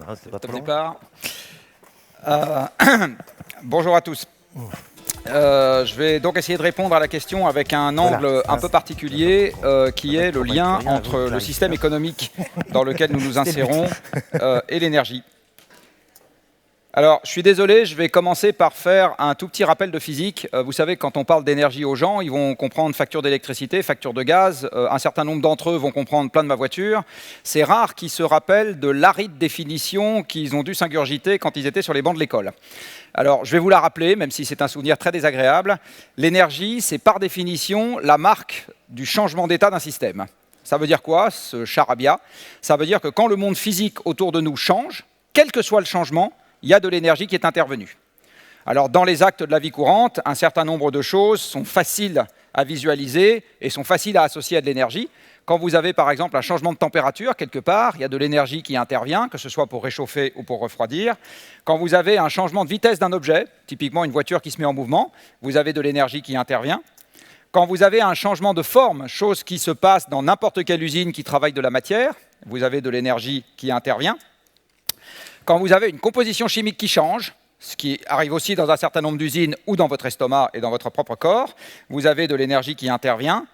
Ah, c'est pas Top trop long. départ. Bonjour à tous. Je vais donc essayer de répondre à la question avec un angle un peu particulier, qui est le lien entre le système économique dans lequel nous nous insérons et l'énergie. Alors, je suis désolé, je vais commencer par faire un tout petit rappel de physique. Vous savez, quand on parle d'énergie aux gens, ils vont comprendre facture d'électricité, facture de gaz. Un certain nombre d'entre eux vont comprendre plein de ma voiture. C'est rare qu'ils se rappellent de l'aride définition qu'ils ont dû s'ingurgiter quand ils étaient sur les bancs de l'école. Alors, je vais vous la rappeler, même si c'est un souvenir très désagréable. L'énergie, c'est par définition la marque du changement d'état d'un système. Ça veut dire quoi, ce charabia? Ça veut dire que quand le monde physique autour de nous change, quel que soit le changement, il y a de l'énergie qui est intervenue. Alors, dans les actes de la vie courante, un certain nombre de choses sont faciles à visualiser et sont faciles à associer à de l'énergie. Quand vous avez, par exemple, un changement de température, quelque part, il y a de l'énergie qui intervient, que ce soit pour réchauffer ou pour refroidir. Quand vous avez un changement de vitesse d'un objet, typiquement une voiture qui se met en mouvement, vous avez de l'énergie qui intervient. Quand vous avez un changement de forme, chose qui se passe dans n'importe quelle usine qui travaille de la matière, vous avez de l'énergie qui intervient. Quand vous avez une composition chimique qui change, ce qui arrive aussi dans un certain nombre d'usines ou dans votre estomac et dans votre propre corps, vous avez de l'énergie qui intervient.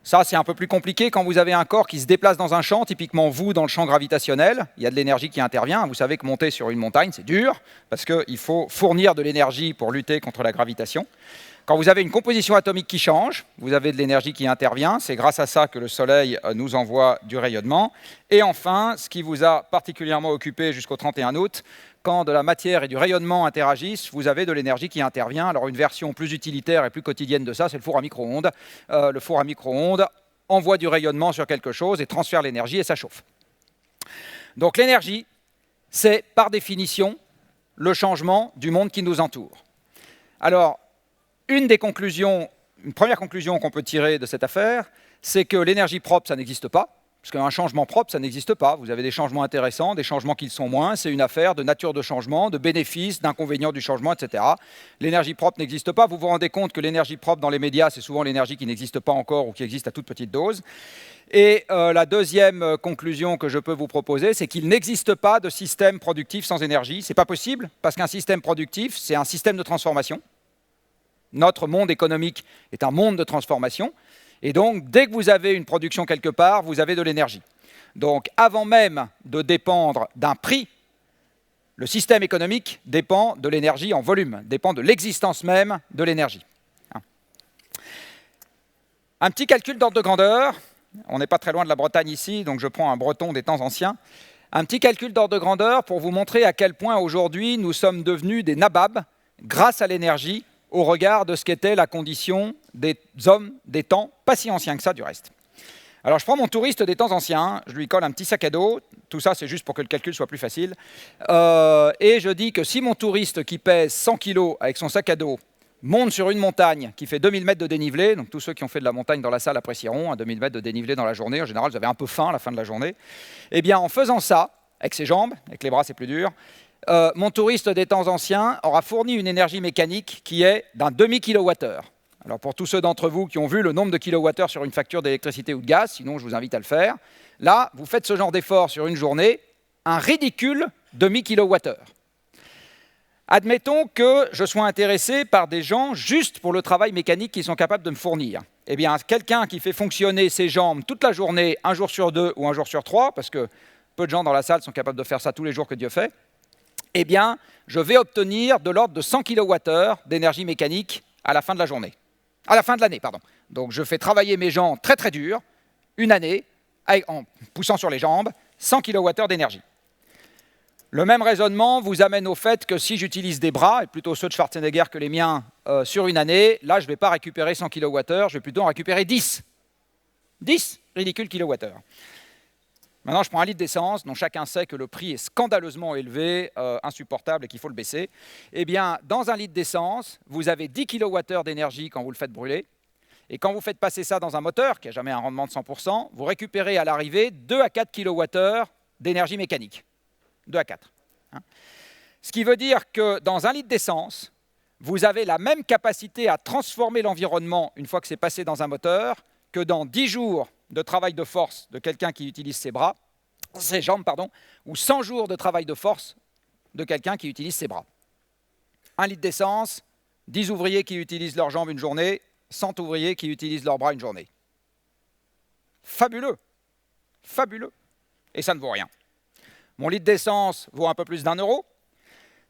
Ça, c'est un peu plus compliqué quand vous avez un corps qui se déplace dans un champ, typiquement vous, dans le champ gravitationnel, il y a de l'énergie qui intervient. Vous savez que monter sur une montagne, c'est dur, parce qu'il faut fournir de l'énergie pour lutter contre la gravitation. Quand vous avez une composition atomique qui change, vous avez de l'énergie qui intervient. C'est grâce à ça que le Soleil nous envoie du rayonnement. Et enfin, ce qui vous a particulièrement occupé jusqu'au 31 août, quand de la matière et du rayonnement interagissent, vous avez de l'énergie qui intervient. Alors une version plus utilitaire et plus quotidienne de ça, c'est le four à micro-ondes. Le four à micro-ondes envoie du rayonnement sur quelque chose et transfère l'énergie et ça chauffe. Donc l'énergie, c'est par définition le changement du monde qui nous entoure. Alors, une première conclusion qu'on peut tirer de cette affaire, c'est que l'énergie propre, ça n'existe pas. Parce qu'un changement propre, ça n'existe pas. Vous avez des changements intéressants, des changements qui le sont moins. C'est une affaire de nature de changement, de bénéfices, d'inconvénients du changement, etc. L'énergie propre n'existe pas. Vous vous rendez compte que l'énergie propre dans les médias, c'est souvent l'énergie qui n'existe pas encore ou qui existe à toute petite dose. Et la deuxième conclusion que je peux vous proposer, c'est qu'il n'existe pas de système productif sans énergie. Ce n'est pas possible, parce qu'un système productif, c'est un système de transformation. Notre monde économique est un monde de transformation. Et donc, dès que vous avez une production quelque part, vous avez de l'énergie. Donc, avant même de dépendre d'un prix, le système économique dépend de l'énergie en volume, dépend de l'existence même de l'énergie. Un petit calcul d'ordre de grandeur. On n'est pas très loin de la Bretagne ici, donc je prends un breton des temps anciens. Un petit calcul d'ordre de grandeur pour vous montrer à quel point aujourd'hui nous sommes devenus des nababs grâce à l'énergie, au regard de ce qu'était la condition des hommes des temps, pas si anciens que ça du reste. Alors je prends mon touriste des temps anciens, je lui colle un petit sac à dos, tout ça c'est juste pour que le calcul soit plus facile, et je dis que si mon touriste qui pèse 100 kg avec son sac à dos monte sur une montagne qui fait 2000 mètres de dénivelé, donc tous ceux qui ont fait de la montagne dans la salle apprécieront, 2000 mètres de dénivelé dans la journée, en général vous avez un peu faim à la fin de la journée, et bien en faisant ça, avec ses jambes, avec les bras c'est plus dur, mon touriste des temps anciens aura fourni une énergie mécanique qui est d'un demi-kilowattheure. Alors pour tous ceux d'entre vous qui ont vu le nombre de kilowattheures sur une facture d'électricité ou de gaz, sinon je vous invite à le faire, là, vous faites ce genre d'effort sur une journée, un ridicule demi-kilowattheure. Admettons que je sois intéressé par des gens juste pour le travail mécanique qu'ils sont capables de me fournir. Eh bien, quelqu'un qui fait fonctionner ses jambes toute la journée, un jour sur 2 ou un jour sur 3, parce que peu de gens dans la salle sont capables de faire ça tous les jours que Dieu fait, eh bien, je vais obtenir de l'ordre de 100 kWh d'énergie mécanique à la fin de la journée. À la fin de l'année, pardon. Donc, je fais travailler mes jambes très très dur, une année, en poussant sur les jambes, 100 kWh d'énergie. Le même raisonnement vous amène au fait que si j'utilise des bras, et plutôt ceux de Schwarzenegger que les miens, sur une année, là, je ne vais pas récupérer 100 kWh, je vais plutôt en récupérer 10. 10 ridicules kWh. Maintenant, je prends un litre d'essence, dont chacun sait que le prix est scandaleusement élevé, insupportable et qu'il faut le baisser. Eh bien, dans un litre d'essence, vous avez 10 kWh d'énergie quand vous le faites brûler. Et quand vous faites passer ça dans un moteur, qui n'a jamais un rendement de 100%, vous récupérez à l'arrivée 2 à 4 kWh d'énergie mécanique. 2 à 4. Ce qui veut dire que dans un litre d'essence, vous avez la même capacité à transformer l'environnement une fois que c'est passé dans un moteur que dans 10 jours de travail de force de quelqu'un qui utilise ses bras ses jambes, pardon, ou 100 jours de travail de force de quelqu'un qui utilise ses bras. 1 litre d'essence, 10 ouvriers qui utilisent leurs jambes une journée, 100 ouvriers qui utilisent leurs bras une journée. Fabuleux, fabuleux. Et ça ne vaut rien. Mon litre d'essence vaut un peu plus d'1 euro.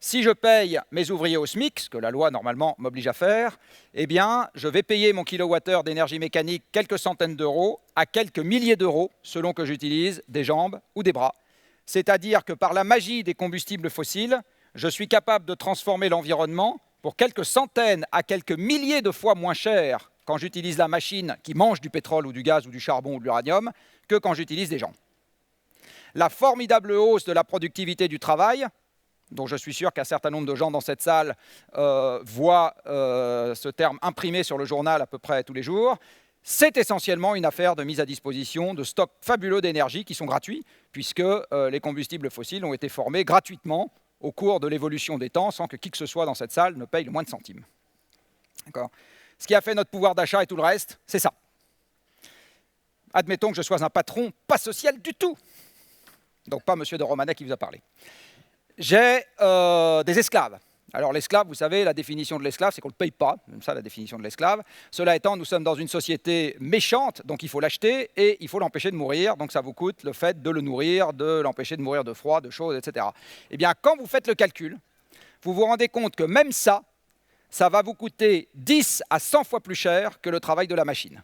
Si je paye mes ouvriers au SMIC, ce que la loi normalement m'oblige à faire, eh bien, je vais payer mon kilowattheure d'énergie mécanique quelques centaines d'euros à quelques milliers d'euros, selon que j'utilise des jambes ou des bras. C'est-à-dire que par la magie des combustibles fossiles, je suis capable de transformer l'environnement pour quelques centaines à quelques milliers de fois moins cher quand j'utilise la machine qui mange du pétrole ou du gaz ou du charbon ou de l'uranium que quand j'utilise des gens. La formidable hausse de la productivité du travail, dont je suis sûr qu'un certain nombre de gens dans cette salle voient ce terme imprimé sur le journal à peu près tous les jours, c'est essentiellement une affaire de mise à disposition de stocks fabuleux d'énergie qui sont gratuits, puisque les combustibles fossiles ont été formés gratuitement au cours de l'évolution des temps, sans que qui que ce soit dans cette salle ne paye le moins de centimes. D'accord ? Ce qui a fait notre pouvoir d'achat et tout le reste, c'est ça. Admettons que je sois un patron pas social du tout. Donc pas M. de Romanet qui vous a parlé. J'ai des esclaves. Alors l'esclave, vous savez, la définition de l'esclave, c'est qu'on ne le paye pas. C'est ça la définition de l'esclave. Cela étant, nous sommes dans une société méchante, donc il faut l'acheter et il faut l'empêcher de mourir. Donc ça vous coûte le fait de le nourrir, de l'empêcher de mourir de froid, de chaud, etc. Eh bien, quand vous faites le calcul, vous vous rendez compte que même ça, ça va vous coûter 10 à 100 fois plus cher que le travail de la machine.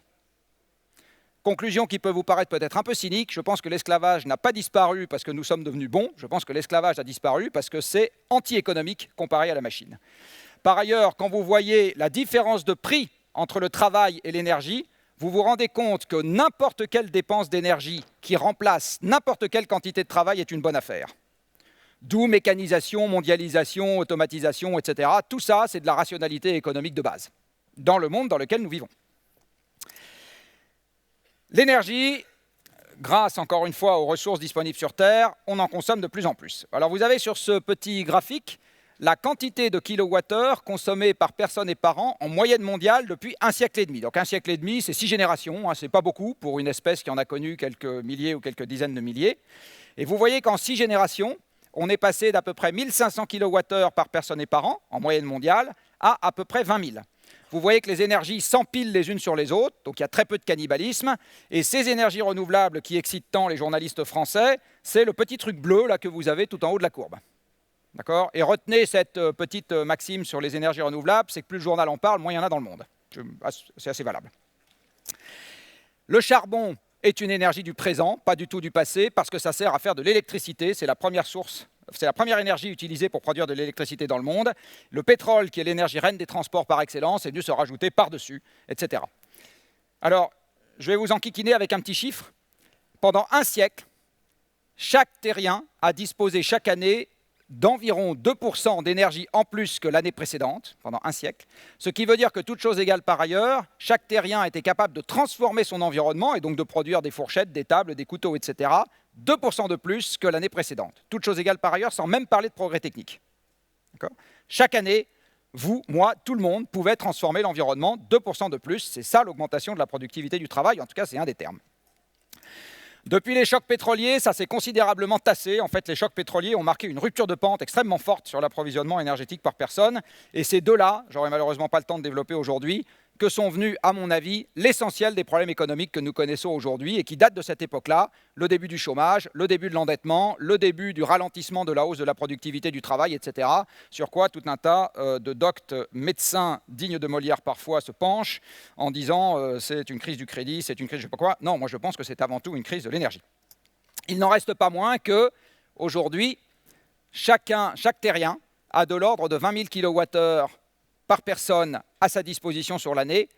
Conclusion qui peut vous paraître peut-être un peu cynique, je pense que l'esclavage n'a pas disparu parce que nous sommes devenus bons, je pense que l'esclavage a disparu parce que c'est anti-économique comparé à la machine. Par ailleurs, quand vous voyez la différence de prix entre le travail et l'énergie, vous vous rendez compte que n'importe quelle dépense d'énergie qui remplace n'importe quelle quantité de travail est une bonne affaire. D'où mécanisation, mondialisation, automatisation, etc. Tout ça, c'est de la rationalité économique de base, dans le monde dans lequel nous vivons. L'énergie, grâce encore une fois aux ressources disponibles sur Terre, on en consomme de plus en plus. Alors vous avez sur ce petit graphique la quantité de kilowattheures consommée par personne et par an en moyenne mondiale depuis 1 siècle et demi. Donc 1 siècle et demi, c'est 6 générations, hein, c'est pas beaucoup pour une espèce qui en a connu quelques milliers ou quelques dizaines de milliers. Et vous voyez qu'en 6 générations, on est passé d'à peu près 1500 kilowattheures par personne et par an, en moyenne mondiale, à peu près 20 000. Vous voyez que les énergies s'empilent les unes sur les autres, donc il y a très peu de cannibalisme. Et ces énergies renouvelables qui excitent tant les journalistes français, c'est le petit truc bleu là, que vous avez tout en haut de la courbe. D'accord ? Et retenez cette petite maxime sur les énergies renouvelables, c'est que plus le journal en parle, moins il y en a dans le monde. C'est assez valable. Le charbon est une énergie du présent, pas du tout du passé, parce que ça sert à faire de l'électricité, c'est la première source. C'est la première énergie utilisée pour produire de l'électricité dans le monde. Le pétrole, qui est l'énergie reine des transports par excellence, est venu se rajouter par-dessus, etc. Alors, je vais vous enquiquiner avec un petit chiffre. Pendant 1 siècle, chaque terrien a disposé chaque année d'environ 2% d'énergie en plus que l'année précédente, pendant 1 siècle, ce qui veut dire que, toute chose égale par ailleurs, chaque terrien était capable de transformer son environnement et donc de produire des fourchettes, des tables, des couteaux, etc., 2% de plus que l'année précédente. Toute chose égale par ailleurs, sans même parler de progrès technique. Chaque année, vous, moi, tout le monde pouvait transformer l'environnement 2% de plus. C'est ça l'augmentation de la productivité du travail, en tout cas c'est un des termes. Depuis les chocs pétroliers, ça s'est considérablement tassé. En fait, les chocs pétroliers ont marqué une rupture de pente extrêmement forte sur l'approvisionnement énergétique par personne. Et c'est de là, j'aurai malheureusement pas le temps de développer aujourd'hui, que sont venus, à mon avis, l'essentiel des problèmes économiques que nous connaissons aujourd'hui et qui datent de cette époque-là, le début du chômage, le début de l'endettement, le début du ralentissement de la hausse de la productivité du travail, etc. Sur quoi tout un tas de doctes médecins dignes de Molière parfois se penchent en disant c'est une crise du crédit, c'est une crise je ne sais pas quoi. Non, moi je pense que c'est avant tout une crise de l'énergie. Il n'en reste pas moins qu'aujourd'hui, chaque terrien a de l'ordre de 20 000 kWh par personne à sa disposition sur l'année.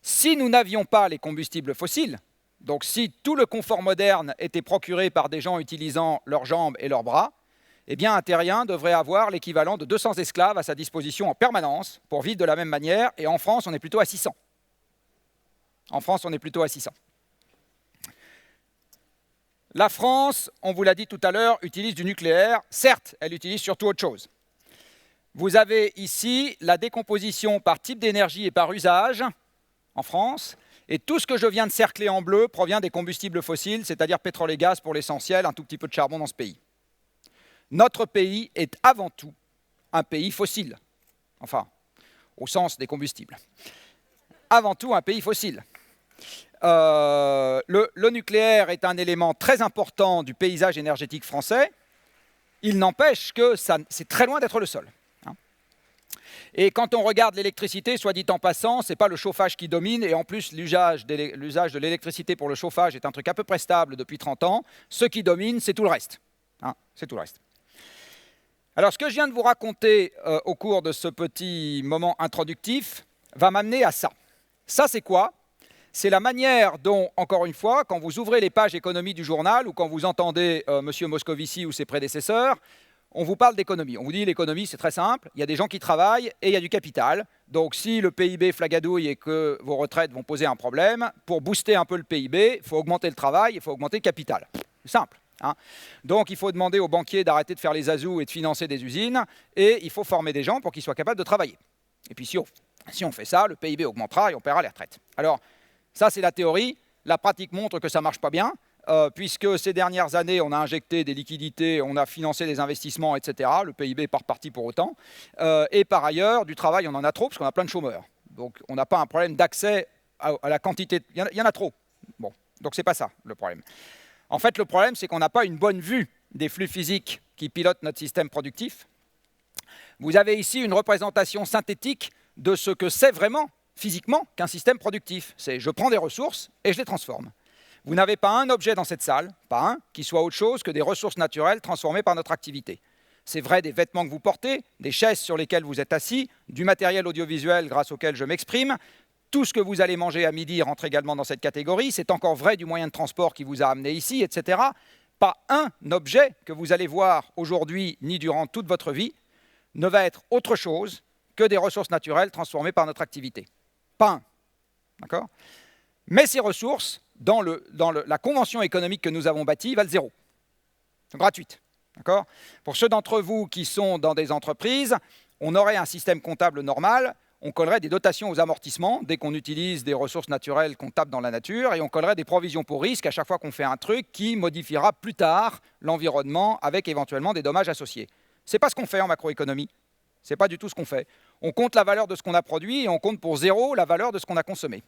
Si nous n'avions pas les combustibles fossiles, donc si tout le confort moderne était procuré par des gens utilisant leurs jambes et leurs bras, eh bien un terrien devrait avoir l'équivalent de 200 esclaves à sa disposition en permanence pour vivre de la même manière, et en France, on est plutôt à 600. En France, on est plutôt à 600. La France, on vous l'a dit tout à l'heure, utilise du nucléaire. Certes, elle utilise surtout autre chose. Vous avez ici la décomposition par type d'énergie et par usage en France. Et tout ce que je viens de cercler en bleu provient des combustibles fossiles, c'est-à-dire pétrole et gaz pour l'essentiel, un tout petit peu de charbon dans ce pays. Notre pays est avant tout un pays fossile, enfin, au sens des combustibles. Avant tout un pays fossile. Le nucléaire est un élément très important du paysage énergétique français. Il n'empêche que c'est très loin d'être le seul. Et quand on regarde l'électricité, soit dit en passant, ce n'est pas le chauffage qui domine, et en plus l'usage de l'électricité pour le chauffage est un truc à peu près stable depuis 30 ans. Ce qui domine, c'est tout le reste. C'est tout le reste. Alors ce que je viens de vous raconter au cours de ce petit moment introductif va m'amener à ça. Ça, c'est quoi? C'est la manière dont, encore une fois, quand vous ouvrez les pages économie du journal ou quand vous entendez M. Moscovici ou ses prédécesseurs, on vous parle d'économie. On vous dit l'économie, c'est très simple, il y a des gens qui travaillent et il y a du capital. Donc si le PIB flagadouille et que vos retraites vont poser un problème, pour booster un peu le PIB, il faut augmenter le travail, il faut augmenter le capital. C'est simple. Donc il faut demander aux banquiers d'arrêter de faire les azous et de financer des usines, et il faut former des gens pour qu'ils soient capables de travailler. Et puis si on fait ça, le PIB augmentera et on paiera les retraites. Alors, ça, c'est la théorie. La pratique montre que ça ne marche pas bien, puisque ces dernières années, on a injecté des liquidités, on a financé des investissements, etc. Le PIB n'est pas reparti pour autant. Et par ailleurs, du travail, on en a trop, parce qu'on a plein de chômeurs. Donc, on n'a pas un problème d'accès à la quantité. Il y en a trop. Bon, donc, ce n'est pas ça, le problème. En fait, le problème, c'est qu'on n'a pas une bonne vue des flux physiques qui pilotent notre système productif. Vous avez ici une représentation synthétique de ce que c'est vraiment, physiquement, qu'un système productif. C'est je prends des ressources et je les transforme. Vous n'avez pas un objet dans cette salle, pas un, qui soit autre chose que des ressources naturelles transformées par notre activité. C'est vrai des vêtements que vous portez, des chaises sur lesquelles vous êtes assis, du matériel audiovisuel grâce auquel je m'exprime. Tout ce que vous allez manger à midi rentre également dans cette catégorie. C'est encore vrai du moyen de transport qui vous a amené ici, etc. Pas un objet que vous allez voir aujourd'hui ni durant toute votre vie ne va être autre chose que des ressources naturelles transformées par notre activité. Pas un. D'accord ? Mais ces ressources, dans la convention économique que nous avons bâtie, valent zéro. Sont gratuites. D'accord ? Pour ceux d'entre vous qui sont dans des entreprises, on aurait un système comptable normal, on collerait des dotations aux amortissements dès qu'on utilise des ressources naturelles qu'on tape dans la nature, et on collerait des provisions pour risque à chaque fois qu'on fait un truc qui modifiera plus tard l'environnement avec éventuellement des dommages associés. Ce n'est pas ce qu'on fait en macroéconomie. Ce n'est pas du tout ce qu'on fait. On compte la valeur de ce qu'on a produit et on compte pour zéro la valeur de ce qu'on a consommé.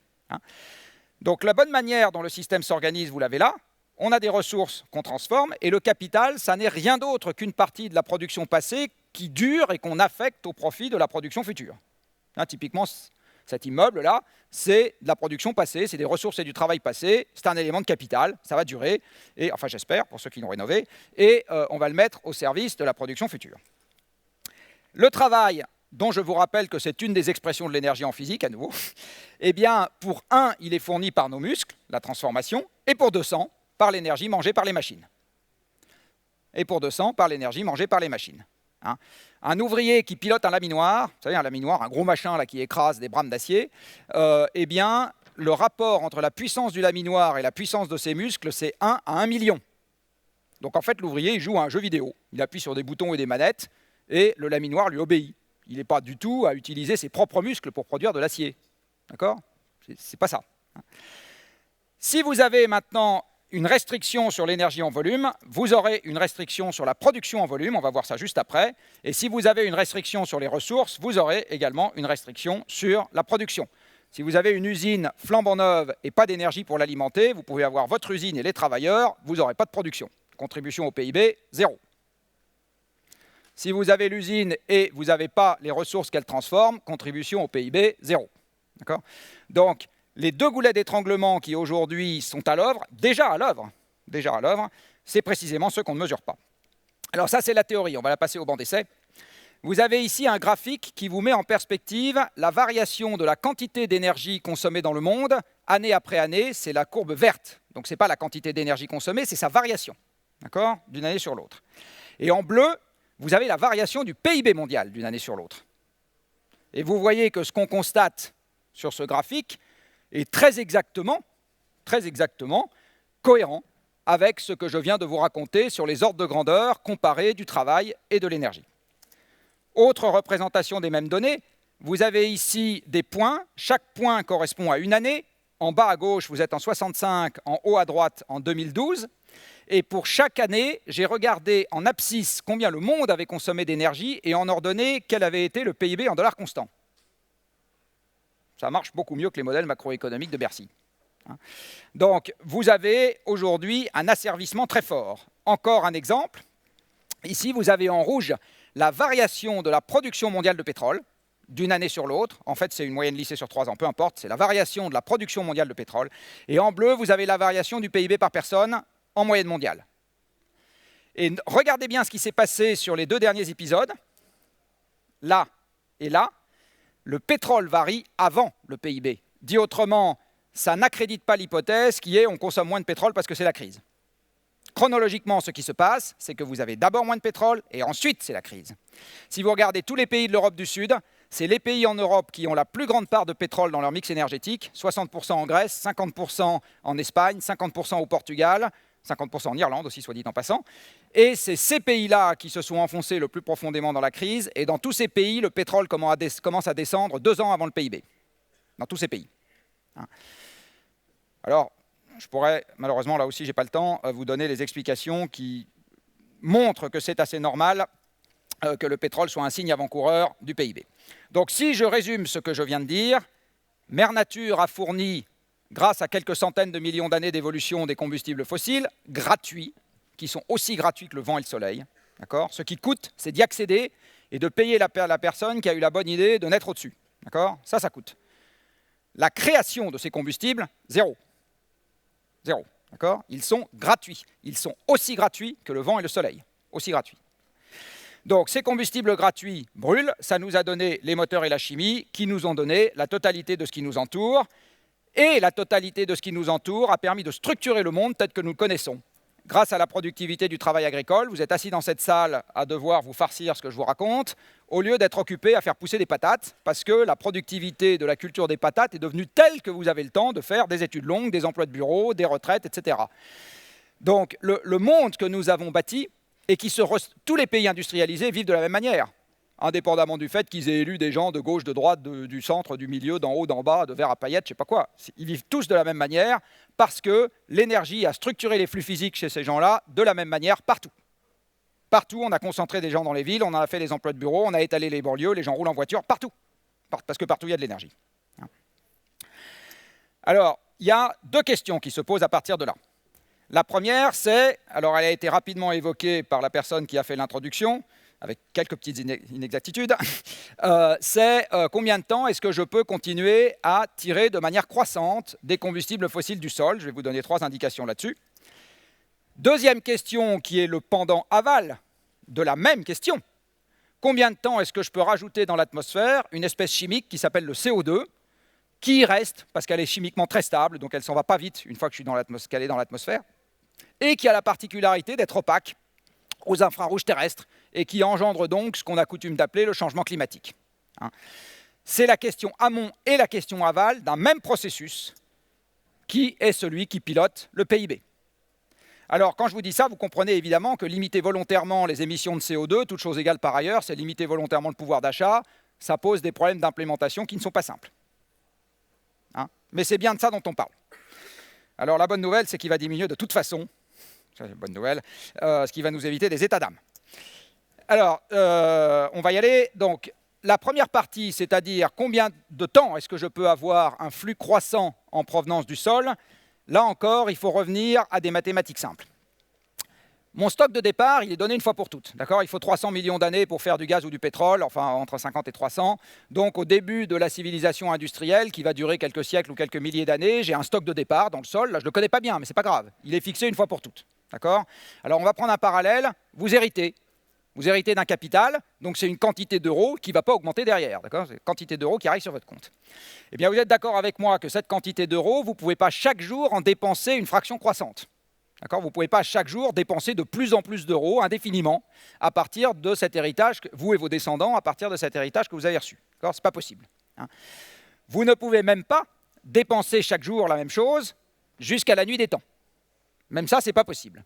Donc la bonne manière dont le système s'organise, vous l'avez là. On a des ressources qu'on transforme et le capital, ça n'est rien d'autre qu'une partie de la production passée qui dure et qu'on affecte au profit de la production future. Typiquement, cet immeuble-là, c'est de la production passée, c'est des ressources et du travail passé, c'est un élément de capital, ça va durer, et, enfin j'espère, pour ceux qui l'ont rénové, et on va le mettre au service de la production future. Le travail, dont je vous rappelle que c'est une des expressions de l'énergie en physique, à nouveau, eh bien, pour 1, il est fourni par nos muscles, la transformation, et pour 200, par l'énergie mangée par les machines. Et pour 200, par l'énergie mangée par les machines. Un ouvrier qui pilote un laminoir, vous savez, un laminoir, un gros machin là, qui écrase des brames d'acier, eh bien, le rapport entre la puissance du laminoir et la puissance de ses muscles, c'est 1 à 1 million. Donc en fait, l'ouvrier, il joue à un jeu vidéo. Il appuie sur des boutons et des manettes, et le laminoir lui obéit. Il n'est pas du tout à utiliser ses propres muscles pour produire de l'acier. D'accord ? C'est pas ça. Si vous avez maintenant une restriction sur l'énergie en volume, vous aurez une restriction sur la production en volume, on va voir ça juste après. Et si vous avez une restriction sur les ressources, vous aurez également une restriction sur la production. Si vous avez une usine flambant neuve et pas d'énergie pour l'alimenter, vous pouvez avoir votre usine et les travailleurs, vous n'aurez pas de production. Contribution au PIB, zéro. Si vous avez l'usine et vous n'avez pas les ressources qu'elle transforme, contribution au PIB, zéro. D'accord ? Donc, les deux goulets d'étranglement qui aujourd'hui sont déjà à l'œuvre, c'est précisément ceux qu'on ne mesure pas. Alors ça, c'est la théorie, on va la passer au banc d'essai. Vous avez ici un graphique qui vous met en perspective la variation de la quantité d'énergie consommée dans le monde, année après année, c'est la courbe verte. Donc ce n'est pas la quantité d'énergie consommée, c'est sa variation, d'accord, d'une année sur l'autre. Et en bleu, vous avez la variation du PIB mondial d'une année sur l'autre. Et vous voyez que ce qu'on constate sur ce graphique est très exactement cohérent avec ce que je viens de vous raconter sur les ordres de grandeur comparés du travail et de l'énergie. Autre représentation des mêmes données, vous avez ici des points, chaque point correspond à une année, en bas à gauche, vous êtes en 65, en haut à droite, en 2012. Et pour chaque année, j'ai regardé en abscisse combien le monde avait consommé d'énergie et en ordonnée quel avait été le PIB en dollars constants. Ça marche beaucoup mieux que les modèles macroéconomiques de Bercy. Donc, vous avez aujourd'hui un asservissement très fort. Encore un exemple. Ici, vous avez en rouge la variation de la production mondiale de pétrole d'une année sur l'autre. En fait, c'est une moyenne lissée sur 3 ans, peu importe. C'est la variation de la production mondiale de pétrole. Et en bleu, vous avez la variation du PIB par personne en moyenne mondiale. Et regardez bien ce qui s'est passé sur les 2 derniers épisodes. Là et là, le pétrole varie avant le PIB. Dit autrement, ça n'accrédite pas l'hypothèse qui est on consomme moins de pétrole parce que c'est la crise. Chronologiquement, ce qui se passe, c'est que vous avez d'abord moins de pétrole et ensuite c'est la crise. Si vous regardez tous les pays de l'Europe du Sud, c'est les pays en Europe qui ont la plus grande part de pétrole dans leur mix énergétique, 60% en Grèce, 50% en Espagne, 50% au Portugal, 50% en Irlande aussi, soit dit en passant. Et c'est ces pays-là qui se sont enfoncés le plus profondément dans la crise. Et dans tous ces pays, le pétrole commence à descendre 2 ans avant le PIB. Dans tous ces pays. Alors, je pourrais, malheureusement, là aussi, je n'ai pas le temps, vous donner les explications qui montrent que c'est assez normal que le pétrole soit un signe avant-coureur du PIB. Donc, si je résume ce que je viens de dire, Mère Nature a fourni, grâce à quelques centaines de millions d'années d'évolution des combustibles fossiles, gratuits, qui sont aussi gratuits que le vent et le soleil. Ce qui coûte, c'est d'y accéder et de payer la personne qui a eu la bonne idée de naître au-dessus. Ça coûte. La création de ces combustibles, zéro. Zéro. Ils sont gratuits. Ils sont aussi gratuits que le vent et le soleil. Aussi gratuits. Donc, ces combustibles gratuits brûlent. Ça nous a donné les moteurs et la chimie qui nous ont donné la totalité de ce qui nous entoure. Et la totalité de ce qui nous entoure a permis de structurer le monde tel que nous le connaissons. Grâce à la productivité du travail agricole, vous êtes assis dans cette salle à devoir vous farcir ce que je vous raconte, au lieu d'être occupé à faire pousser des patates, parce que la productivité de la culture des patates est devenue telle que vous avez le temps de faire des études longues, des emplois de bureau, des retraites, etc. Donc le monde que nous avons bâti, et tous les pays industrialisés vivent de la même manière, indépendamment du fait qu'ils aient élu des gens de gauche, de droite, du centre, du milieu, d'en haut, d'en bas, de vert à paillettes, je ne sais pas quoi. Ils vivent tous de la même manière parce que l'énergie a structuré les flux physiques chez ces gens-là de la même manière partout. Partout, on a concentré des gens dans les villes, on a fait des emplois de bureau, on a étalé les banlieues, les gens roulent en voiture, partout. Parce que partout, il y a de l'énergie. Alors, il y a 2 questions qui se posent à partir de là. La première, c'est, alors elle a été rapidement évoquée par la personne qui a fait l'introduction, avec quelques petites inexactitudes, c'est combien de temps est-ce que je peux continuer à tirer de manière croissante des combustibles fossiles du sol. Je vais vous donner 3 indications là-dessus. Deuxième question, qui est le pendant aval de la même question. Combien de temps est-ce que je peux rajouter dans l'atmosphère une espèce chimique qui s'appelle le CO2, qui reste, parce qu'elle est chimiquement très stable, donc elle ne s'en va pas vite une fois que qu'elle est dans l'atmosphère, et qui a la particularité d'être opaque aux infrarouges terrestres, et qui engendre donc ce qu'on a coutume d'appeler le changement climatique. C'est la question amont et la question aval d'un même processus qui est celui qui pilote le PIB. Alors, quand je vous dis ça, vous comprenez évidemment que limiter volontairement les émissions de CO2, toutes choses égales par ailleurs, c'est limiter volontairement le pouvoir d'achat, ça pose des problèmes d'implémentation qui ne sont pas simples. Mais c'est bien de ça dont on parle. Alors, la bonne nouvelle, c'est qu'il va diminuer de toute façon, ça c'est une bonne nouvelle, ce qui va nous éviter des états d'âme. Alors, on va y aller. Donc, la première partie, c'est-à-dire combien de temps est-ce que je peux avoir un flux croissant en provenance du sol. Là encore, il faut revenir à des mathématiques simples. Mon stock de départ, il est donné une fois pour toutes. Il faut 300 millions d'années pour faire du gaz ou du pétrole, enfin entre 50 et 300. Donc au début de la civilisation industrielle, qui va durer quelques siècles ou quelques milliers d'années, j'ai un stock de départ dans le sol. Là, je ne le connais pas bien, mais ce n'est pas grave. Il est fixé une fois pour toutes. Alors on va prendre un parallèle. Vous héritez. Vous héritez d'un capital, donc c'est une quantité d'euros qui ne va pas augmenter derrière. C'est une quantité d'euros qui arrive sur votre compte. Eh bien, vous êtes d'accord avec moi que cette quantité d'euros, vous ne pouvez pas chaque jour en dépenser une fraction croissante. Vous ne pouvez pas chaque jour dépenser de plus en plus d'euros indéfiniment à partir de cet héritage, vous et vos descendants, à partir de cet héritage que vous avez reçu. Ce n'est pas possible. Vous ne pouvez même pas dépenser chaque jour la même chose jusqu'à la nuit des temps. Même ça, ce n'est pas possible.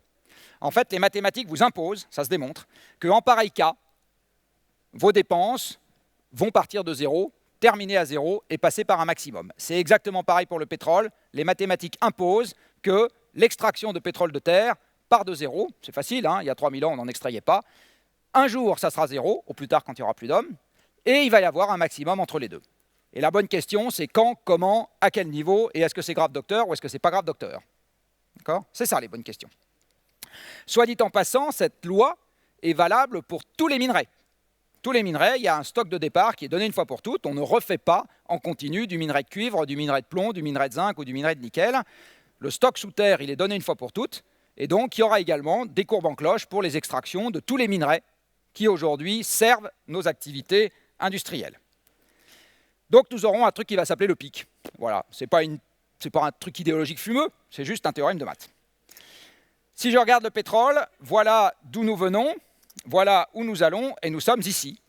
En fait, les mathématiques vous imposent, ça se démontre, qu'en pareil cas, vos dépenses vont partir de zéro terminer à zéro et passer par un maximum. C'est exactement pareil pour le pétrole. Les mathématiques imposent que l'extraction de pétrole de terre part de zéro. C'est facile, hein, il y a 3000 ans, on n'en extrayait pas. Un jour, ça sera zéro, au plus tard quand il n'y aura plus d'hommes, et il va y avoir un maximum entre les deux. Et la bonne question, c'est quand, comment, à quel niveau, et est-ce que c'est grave docteur ou est-ce que c'est pas grave docteur? D'accord? C'est ça les bonnes questions. Soit dit en passant, cette loi est valable pour tous les minerais. Tous les minerais, il y a un stock de départ qui est donné une fois pour toutes. On ne refait pas en continu du minerai de cuivre, du minerai de plomb, du minerai de zinc ou du minerai de nickel. Le stock sous terre, il est donné une fois pour toutes. Et donc, il y aura également des courbes en cloche pour les extractions de tous les minerais qui aujourd'hui servent nos activités industrielles. Donc nous aurons un truc qui va s'appeler le PIC. Voilà, ce n'est pas un truc idéologique fumeux, c'est juste un théorème de maths. Si je regarde le pétrole, voilà d'où nous venons, voilà où nous allons, et nous sommes ici.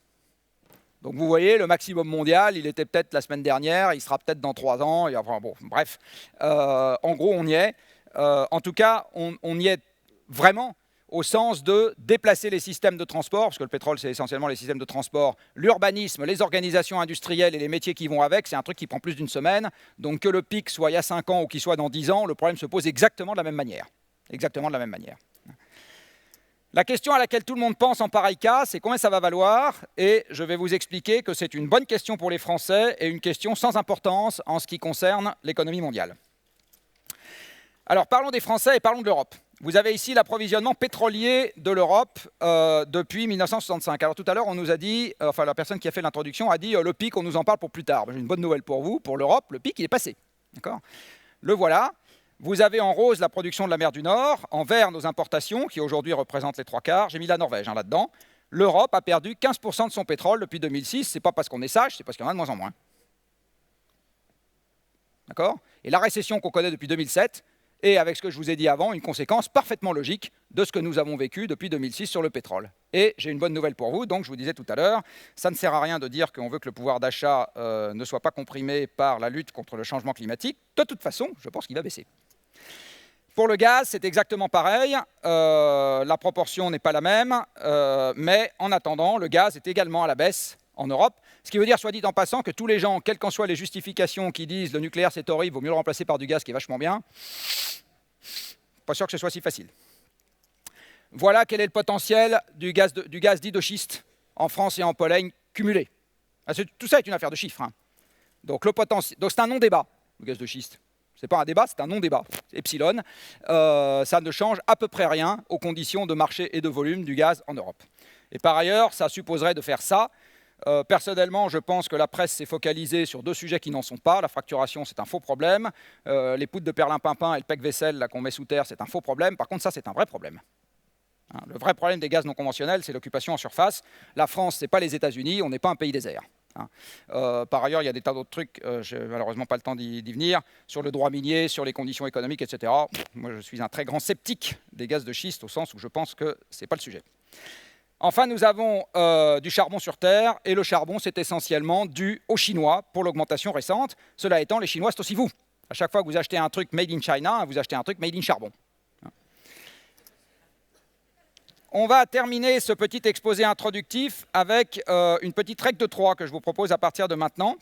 Donc vous voyez, le maximum mondial, il était peut-être la semaine dernière, il sera peut-être dans 3 ans, et enfin bon, bref. En gros, on y est. En tout cas, on y est vraiment au sens de déplacer les systèmes de transport, parce que le pétrole, c'est essentiellement les systèmes de transport, l'urbanisme, les organisations industrielles et les métiers qui vont avec, c'est un truc qui prend plus d'une semaine. Donc que le pic soit il y a 5 ans ou qu'il soit dans 10 ans, le problème se pose exactement de la même manière. Exactement de la même manière. La question à laquelle tout le monde pense en pareil cas, c'est combien ça va valoir, et je vais vous expliquer que c'est une bonne question pour les Français et une question sans importance en ce qui concerne l'économie mondiale. Alors parlons des Français et parlons de l'Europe. Vous avez ici l'approvisionnement pétrolier de l'Europe depuis 1965. Alors tout à l'heure, on nous a dit, enfin la personne qui a fait l'introduction a dit le pic, on nous en parle pour plus tard. J'ai une bonne nouvelle pour vous, pour l'Europe, le pic il est passé. D'accord ? Le voilà. Vous avez en rose la production de la mer du Nord, en vert nos importations, qui aujourd'hui représentent les 3/4. J'ai mis la Norvège là-dedans. L'Europe a perdu 15% de son pétrole depuis 2006. Ce n'est pas parce qu'on est sage, c'est parce qu'il y en a de moins en moins. D'accord ? Et la récession qu'on connaît depuis 2007 est, avec ce que je vous ai dit avant, une conséquence parfaitement logique de ce que nous avons vécu depuis 2006 sur le pétrole. Et j'ai une bonne nouvelle pour vous, donc je vous disais tout à l'heure, ça ne sert à rien de dire qu'on veut que le pouvoir d'achat ne soit pas comprimé par la lutte contre le changement climatique. De toute façon, je pense qu'il va baisser. Pour le gaz, c'est exactement pareil. La proportion n'est pas la même, mais en attendant, le gaz est également à la baisse en Europe. Ce qui veut dire, soit dit en passant, que tous les gens, quelles qu'en soient les justifications qui disent le nucléaire c'est horrible, vaut mieux le remplacer par du gaz qui est vachement bien, pas sûr que ce soit si facile. Voilà quel est le potentiel du gaz dit de schiste en France et en Pologne cumulé. Tout ça est une affaire de chiffres. Hein. Donc c'est un non-débat, le gaz de schiste. Ce n'est pas un débat, c'est un non-débat. Epsilon, ça ne change à peu près rien aux conditions de marché et de volume du gaz en Europe. Et par ailleurs, ça supposerait de faire ça. Personnellement, je pense que la presse s'est focalisée sur 2 sujets qui n'en sont pas. La fracturation, c'est un faux problème. Les poutres de perlimpinpin et le pec-vaisselle qu'on met sous terre, c'est un faux problème. Par contre, ça, c'est un vrai problème. Hein, le vrai problème des gaz non conventionnels, c'est l'occupation en surface. La France, ce n'est pas les États-Unis, on n'est pas un pays désert. Hein. Par ailleurs, il y a des tas d'autres trucs, je n'ai malheureusement pas le temps d'y venir, sur le droit minier, sur les conditions économiques, etc. Moi, je suis un très grand sceptique des gaz de schiste, au sens où je pense que ce n'est pas le sujet. Enfin, nous avons du charbon sur Terre, et le charbon, c'est essentiellement dû aux Chinois pour l'augmentation récente. Cela étant, les Chinois, c'est aussi vous. À chaque fois que vous achetez un truc made in China, vous achetez un truc made in charbon. On va terminer ce petit exposé introductif avec une petite règle de 3 que je vous propose à partir de maintenant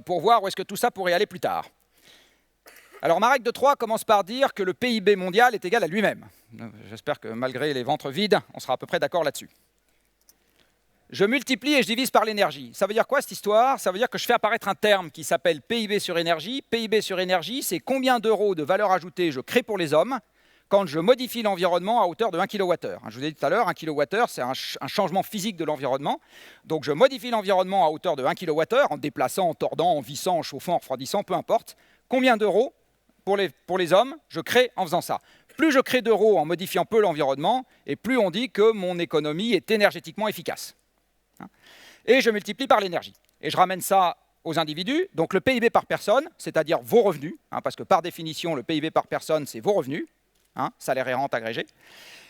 pour voir où est-ce que tout ça pourrait aller plus tard. Alors ma règle de 3 commence par dire que le PIB mondial est égal à lui-même. J'espère que malgré les ventres vides, on sera à peu près d'accord là-dessus. Je multiplie et je divise par l'énergie. Ça veut dire quoi cette histoire? Ça veut dire que je fais apparaître un terme qui s'appelle PIB sur énergie. PIB sur énergie, c'est combien d'euros de valeur ajoutée je crée pour les hommes quand je modifie l'environnement à hauteur de 1 kWh. Je vous ai dit tout à l'heure, 1 kWh, c'est un changement physique de l'environnement. Donc je modifie l'environnement à hauteur de 1 kWh en déplaçant, en tordant, en vissant, en chauffant, en refroidissant, peu importe. Combien d'euros pour les hommes je crée en faisant ça? Plus je crée d'euros en modifiant peu l'environnement, et plus on dit que mon économie est énergétiquement efficace. Et je multiplie par l'énergie. Et je ramène ça aux individus. Donc le PIB par personne, c'est-à-dire vos revenus, parce que par définition, le PIB par personne, c'est vos revenus, salaire et rente agrégés,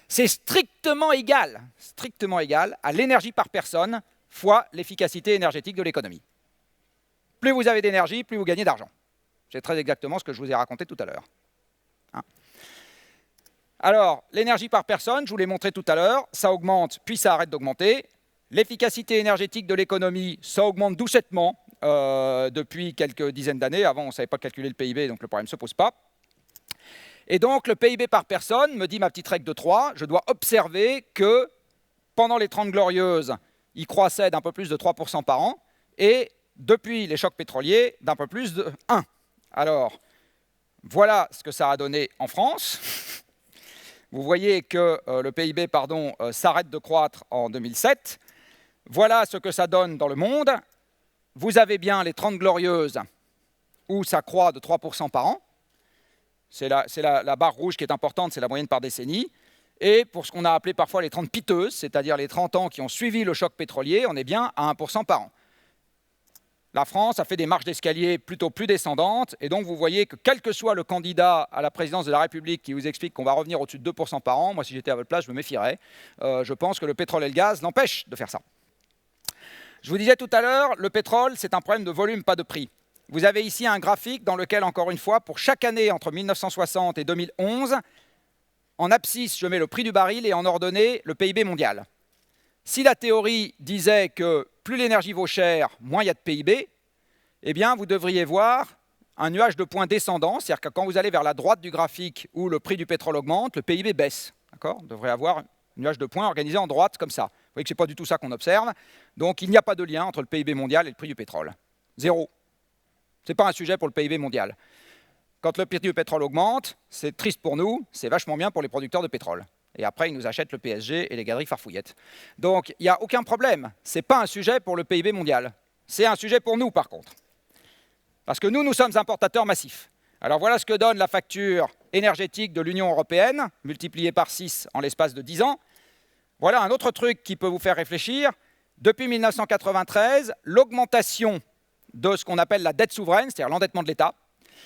c'est strictement égal à l'énergie par personne fois l'efficacité énergétique de l'économie. Plus vous avez d'énergie, plus vous gagnez d'argent. C'est très exactement ce que je vous ai raconté tout à l'heure. Alors, l'énergie par personne, je vous l'ai montré tout à l'heure, ça augmente, puis ça arrête d'augmenter. L'efficacité énergétique de l'économie, ça augmente doucettement, depuis quelques dizaines d'années. Avant, on ne savait pas calculer le PIB, donc le problème ne se pose pas. Et donc, le PIB par personne, me dit ma petite règle de 3, je dois observer que pendant les 30 glorieuses, il croissait d'un peu plus de 3% par an, et depuis les chocs pétroliers, d'un peu plus de 1. Alors, voilà ce que ça a donné en France. Vous voyez que le PIB s'arrête de croître en 2007. Voilà ce que ça donne dans le monde. Vous avez bien les 30 glorieuses où ça croît de 3% par an. C'est la barre rouge qui est importante, c'est la moyenne par décennie. Et pour ce qu'on a appelé parfois les 30 piteuses, c'est-à-dire les 30 ans qui ont suivi le choc pétrolier, on est bien à 1% par an. La France a fait des marches d'escalier plutôt plus descendantes, et donc vous voyez que quel que soit le candidat à la présidence de la République qui vous explique qu'on va revenir au-dessus de 2% par an, moi si j'étais à votre place, je me méfierais. Je pense que le pétrole et le gaz l'empêchent de faire ça. Je vous disais tout à l'heure, le pétrole, c'est un problème de volume, pas de prix. Vous avez ici un graphique dans lequel, encore une fois, pour chaque année entre 1960 et 2011, en abscisse, je mets le prix du baril et en ordonnée, le PIB mondial. Si la théorie disait que plus l'énergie vaut cher, moins il y a de PIB, eh bien, vous devriez voir un nuage de points descendant, c'est-à-dire que quand vous allez vers la droite du graphique où le prix du pétrole augmente, le PIB baisse. D'accord ? On devrait avoir un nuage de points organisé en droite comme ça. Vous voyez que ce n'est pas du tout ça qu'on observe. Donc, il n'y a pas de lien entre le PIB mondial et le prix du pétrole. Zéro. Ce n'est pas un sujet pour le PIB mondial. Quand le prix du pétrole augmente, c'est triste pour nous, c'est vachement bien pour les producteurs de pétrole. Et après, ils nous achètent le PSG et les galeries farfouillettes. Donc, il n'y a aucun problème. Ce n'est pas un sujet pour le PIB mondial. C'est un sujet pour nous, par contre. Parce que nous sommes importateurs massifs. Alors, voilà ce que donne la facture énergétique de l'Union européenne, multipliée par 6 en l'espace de 10 ans. Voilà un autre truc qui peut vous faire réfléchir. Depuis 1993, l'augmentation de ce qu'on appelle la dette souveraine, c'est-à-dire l'endettement de l'État,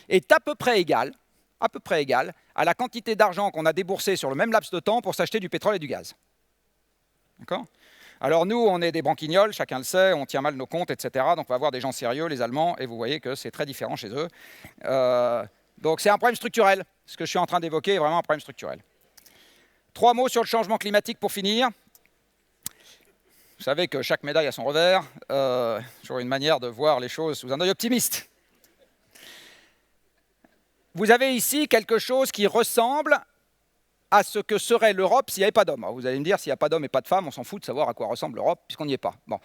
est à peu près égale à la quantité d'argent qu'on a déboursé sur le même laps de temps pour s'acheter du pétrole et du gaz. D'accord ? Alors nous, on est des branquignoles, chacun le sait, on tient mal nos comptes, etc. Donc on va voir des gens sérieux, les Allemands, et vous voyez que c'est très différent chez eux. Donc c'est un problème structurel. Ce que je suis en train d'évoquer est vraiment un problème structurel. 3 mots sur le changement climatique pour finir. Vous savez que chaque médaille a son revers. Toujours une manière de voir les choses sous un œil optimiste. Vous avez ici quelque chose qui ressemble à ce que serait l'Europe s'il n'y avait pas d'hommes. Vous allez me dire, s'il n'y a pas d'hommes et pas de femmes, on s'en fout de savoir à quoi ressemble l'Europe, puisqu'on n'y est pas. Bon.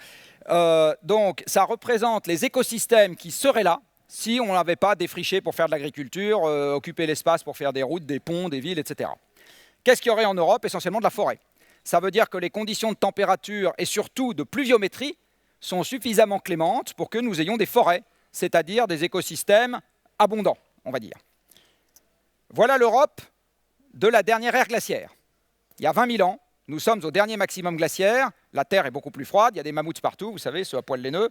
Donc, ça représente les écosystèmes qui seraient là, si on n'avait pas défriché pour faire de l'agriculture, occuper l'espace pour faire des routes, des ponts, des villes, etc. Qu'est-ce qu'il y aurait en Europe? Essentiellement de la forêt. Ça veut dire que les conditions de température et surtout de pluviométrie sont suffisamment clémentes pour que nous ayons des forêts, c'est-à-dire des écosystèmes abondants, on va dire. Voilà l'Europe de la dernière ère glaciaire. Il y a 20 000 ans, nous sommes au dernier maximum glaciaire, la Terre est beaucoup plus froide, il y a des mammouths partout, vous savez, ceux à poil laineux.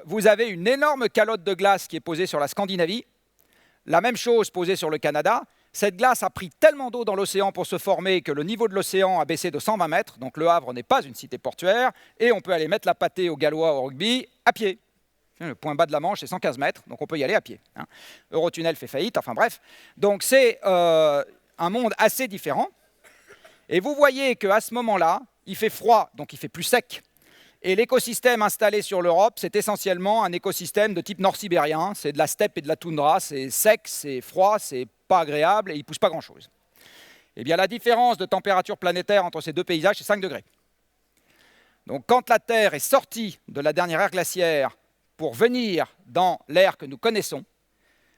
Vous avez une énorme calotte de glace qui est posée sur la Scandinavie, la même chose posée sur le Canada. Cette glace a pris tellement d'eau dans l'océan pour se former que le niveau de l'océan a baissé de 120 mètres, donc Le Havre n'est pas une cité portuaire, et on peut aller mettre la pâtée aux Gallois au rugby à pied. Le point bas de la Manche, c'est 115 mètres, donc on peut y aller à pied. Eurotunnel fait faillite, enfin bref. Donc c'est un monde assez différent. Et vous voyez qu'à ce moment-là, il fait froid, donc il fait plus sec. Et l'écosystème installé sur l'Europe, c'est essentiellement un écosystème de type nord-sibérien. C'est de la steppe et de la toundra, c'est sec, c'est froid, c'est pas agréable et il ne pousse pas grand-chose. Eh bien, la différence de température planétaire entre ces deux paysages, c'est 5 degrés. Donc quand la Terre est sortie de la dernière ère glaciaire pour venir dans l'ère que nous connaissons,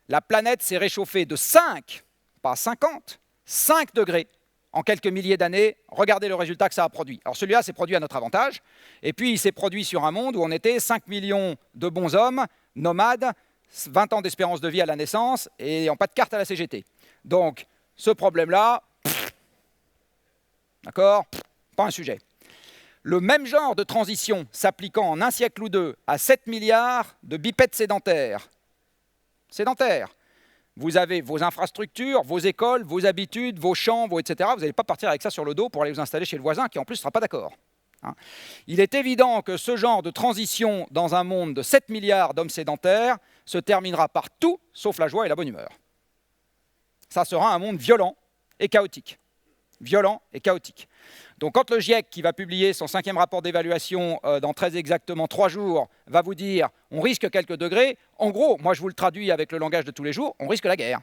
la planète s'est réchauffée de 5, pas 50, 5 degrés en quelques milliers d'années. Regardez le résultat que ça a produit. Alors celui-là s'est produit à notre avantage, et puis il s'est produit sur un monde où on était 5 millions de bons hommes, nomades, 20 ans d'espérance de vie à la naissance, et n'ayant pas de carte à la CGT. Donc ce problème-là, d'accord, pas un sujet. Le même genre de transition s'appliquant en un siècle ou deux à 7 milliards de bipèdes sédentaires. Sédentaires. Vous avez vos infrastructures, vos écoles, vos habitudes, vos champs, etc. Vous n'allez pas partir avec ça sur le dos pour aller vous installer chez le voisin qui en plus ne sera pas d'accord. Il est évident que ce genre de transition dans un monde de 7 milliards d'hommes sédentaires se terminera par tout sauf la joie et la bonne humeur. Ça sera un monde violent et chaotique. Violent et chaotique. Donc quand le GIEC, qui va publier son 5e rapport d'évaluation dans très exactement 3 jours, va vous dire on risque quelques degrés, en gros, moi je vous le traduis avec le langage de tous les jours, on risque la guerre.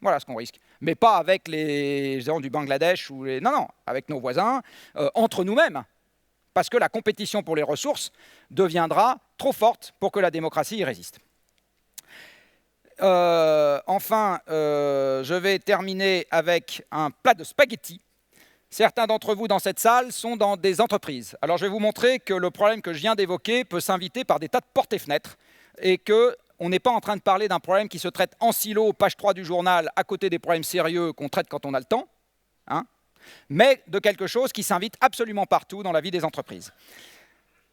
Voilà ce qu'on risque. Mais pas avec les gens du Bangladesh ou les... Non, avec nos voisins, entre nous-mêmes. Parce que la compétition pour les ressources deviendra trop forte pour que la démocratie y résiste. Enfin, je vais terminer avec un plat de spaghettis. Certains d'entre vous dans cette salle sont dans des entreprises. Alors je vais vous montrer que le problème que je viens d'évoquer peut s'inviter par des tas de portes et fenêtres et qu'on n'est pas en train de parler d'un problème qui se traite en silo, page 3 du journal, à côté des problèmes sérieux qu'on traite quand on a le temps, hein, mais de quelque chose qui s'invite absolument partout dans la vie des entreprises.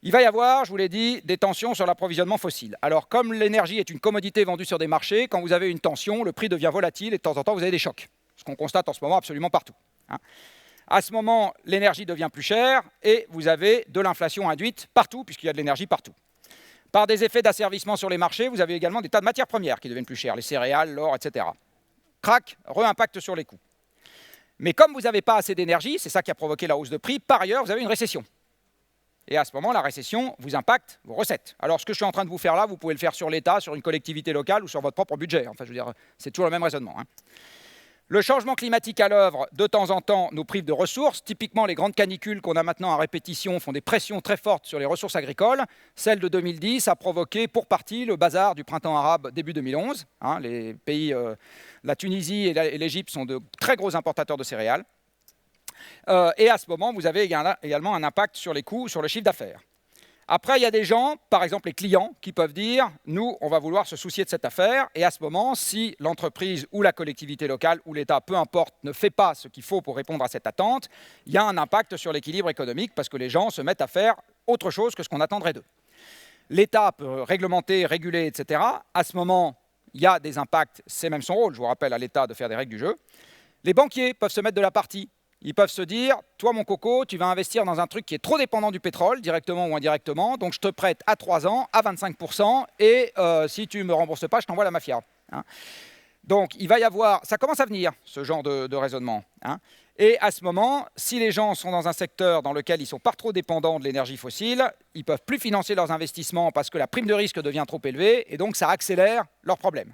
Il va y avoir, je vous l'ai dit, des tensions sur l'approvisionnement fossile. Alors, comme l'énergie est une commodité vendue sur des marchés, quand vous avez une tension, le prix devient volatile et de temps en temps, vous avez des chocs. Ce qu'on constate en ce moment absolument partout. Hein. À ce moment, l'énergie devient plus chère et vous avez de l'inflation induite partout, puisqu'il y a de l'énergie partout. Par des effets d'asservissement sur les marchés, vous avez également des tas de matières premières qui deviennent plus chères, les céréales, l'or, etc. Crac, re-impact sur les coûts. Mais comme vous n'avez pas assez d'énergie, c'est ça qui a provoqué la hausse de prix, par ailleurs, vous avez une récession. Et à ce moment, la récession vous impacte vos recettes. Alors, ce que je suis en train de vous faire là, vous pouvez le faire sur l'État, sur une collectivité locale ou sur votre propre budget. Enfin, je veux dire, c'est toujours le même raisonnement. Hein. Le changement climatique à l'œuvre, de temps en temps, nous prive de ressources. Typiquement, les grandes canicules qu'on a maintenant à répétition font des pressions très fortes sur les ressources agricoles. Celle de 2010 a provoqué, pour partie, le bazar du printemps arabe début 2011. Hein, les pays, la Tunisie et l'Égypte sont de très gros importateurs de céréales. Et à ce moment, vous avez également un impact sur les coûts, sur le chiffre d'affaires. Après, il y a des gens, par exemple les clients, qui peuvent dire « nous, on va vouloir se soucier de cette affaire ». Et à ce moment, si l'entreprise ou la collectivité locale ou l'État, peu importe, ne fait pas ce qu'il faut pour répondre à cette attente, il y a un impact sur l'équilibre économique parce que les gens se mettent à faire autre chose que ce qu'on attendrait d'eux. L'État peut réglementer, réguler, etc. À ce moment, il y a des impacts, c'est même son rôle, je vous rappelle, à l'État de faire des règles du jeu. Les banquiers peuvent se mettre de la partie. Ils peuvent se dire, toi mon coco, tu vas investir dans un truc qui est trop dépendant du pétrole, directement ou indirectement, donc je te prête à 3 ans, à 25%, et si tu ne me rembourses pas, je t'envoie la mafia. Hein. Donc il va y avoir, ça commence à venir, ce genre de raisonnement. Hein. Et à ce moment, si les gens sont dans un secteur dans lequel ils ne sont pas trop dépendants de l'énergie fossile, ils ne peuvent plus financer leurs investissements parce que la prime de risque devient trop élevée, et donc ça accélère leurs problèmes.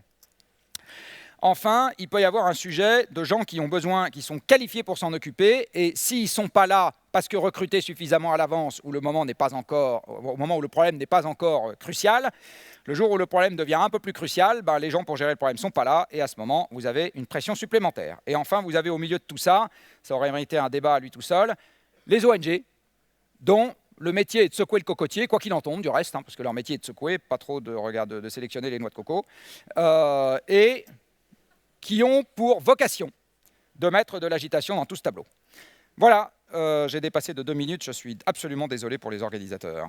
Enfin, il peut y avoir un sujet de gens qui ont besoin, qui sont qualifiés pour s'en occuper, et s'ils ne sont pas là parce que recrutés suffisamment à l'avance, au moment où le problème n'est pas encore crucial, le jour où le problème devient un peu plus crucial, ben, les gens pour gérer le problème ne sont pas là, et à ce moment, vous avez une pression supplémentaire. Et enfin, vous avez au milieu de tout ça, ça aurait mérité un débat à lui tout seul, les ONG, dont le métier est de secouer le cocotier, quoi qu'il en tombe du reste, hein, parce que leur métier est de secouer, pas trop de sélectionner les noix de coco, et qui ont pour vocation de mettre de l'agitation dans tout ce tableau. Voilà, j'ai dépassé de 2 minutes, je suis absolument désolé pour les organisateurs.